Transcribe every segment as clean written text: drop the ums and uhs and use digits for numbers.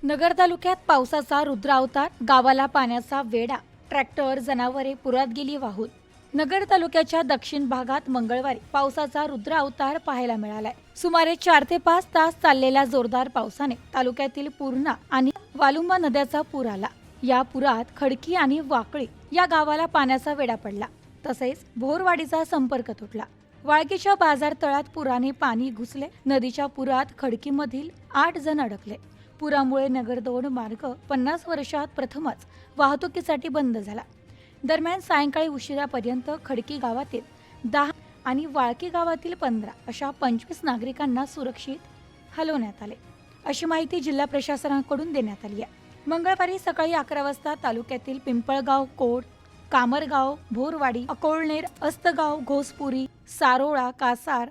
नगर तालुक्यात पावसाचा रुद्रावतार, गावाला पाण्याचा वेढा, ट्रॅक्टर जनावरे पुरात गेली वाहून। नगर तालुक्याच्या दक्षिण भागात मंगळवारी पावसाचा रुद्रावतार पाहायला मिळालाय। सुमारे 4 ते 5 तास चाललेल्या जोरदार पावसाने तालुक्यातील पूर्णा आणि वालुंबा नद्याचा पूर आला। या पुरात खडकी आणि वाकळी या गावाला पाण्याचा वेढा पडला, तसेच भोरवाडीचा संपर्क तुटला। वाळकीच्या बाजार तळात पुराने पाणी घुसले। नदीच्या पुरात खडकीमधील 8 जण अडकले। पुरामुळे नगर 2 मार्ग 50 वर्षात प्रथमच वाहतुकीसाठी बंद झाला। दरम्यान सायंकाळी उशिरापर्यंत खडकी गावातील 10 आणि वाळकी गावातील 15 अशा 25 नागरिकांना सुरक्षित हलवण्यात आले, अशी माहिती जिल्हा प्रशासनाकडून देण्यात आली आहे। मंगळवारी सकाळी 11 वाजता तालुक्यातील पिंपळगाव, कोड, कामरगाव, भोरवाडी, अकोळनेर, अस्तगाव, घोसपुरी, सारोळा, कासार,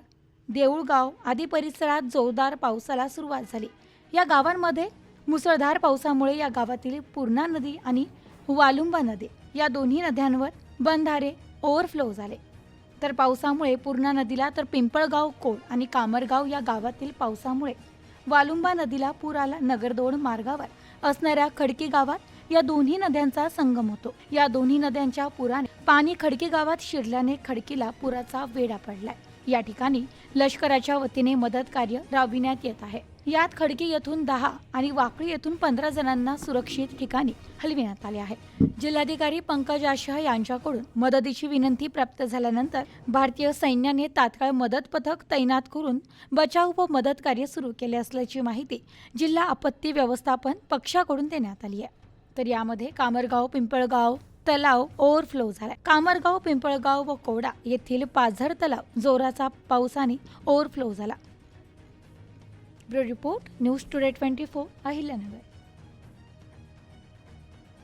देऊळगाव आदी परिसरात जोरदार पावसाला सुरुवात झाली। या गावांमध्ये मुसळधार पावसामुळे या गावातील पूर्णा नदी आणि वालुंबा नदी या दोन्ही नद्यांवर बंधारे ओव्हरफ्लो झाले। तर पावसामुळे पूर्णा नदीला, तर पिंपळगाव, कोड आणि कामरगाव या गावातील पावसामुळे वालुंबा नदीला पूर आला। नगर 2 मार्गावर असणाऱ्या खडकी गावात या दोन्ही नद्यांचा संगम होतो। या दोन्ही नद्यांच्या पुराने पाणी खडकी गावात शिरल्याने खडकीला पुराचा वेढा पडलाय। या ठिकाणी लष्कराच्या वतीने मदत कार्य राबविण्यात येत आहे। यात खडकी येथून 10 आणि वाकळी येथून 15 जणांना सुरक्षित ठिकाणी हलविण्यात आले आहे। जिल्हाधिकारी पंकज आशा यांच्याकडून मदतीची विनंती प्राप्त झाल्यानंतर भारतीय सैन्याने तात्काळ मदत पथक तैनात करून बचाव व मदत कार्य सुरू केले असल्याची माहिती जिल्हा आपत्ती व्यवस्थापन पक्षाकडून देण्यात आली आहे। तर यामध्ये कामरगाव, पिंपळगाव तलाव ओव्हरफ्लो झाला। कामरगाव, पिंपळगाव व कोडा येथील पाझर तलाव जोराचा पावसाने ओव्हरफ्लो झाला। Bureau report, news today 24, Ahilyanagar.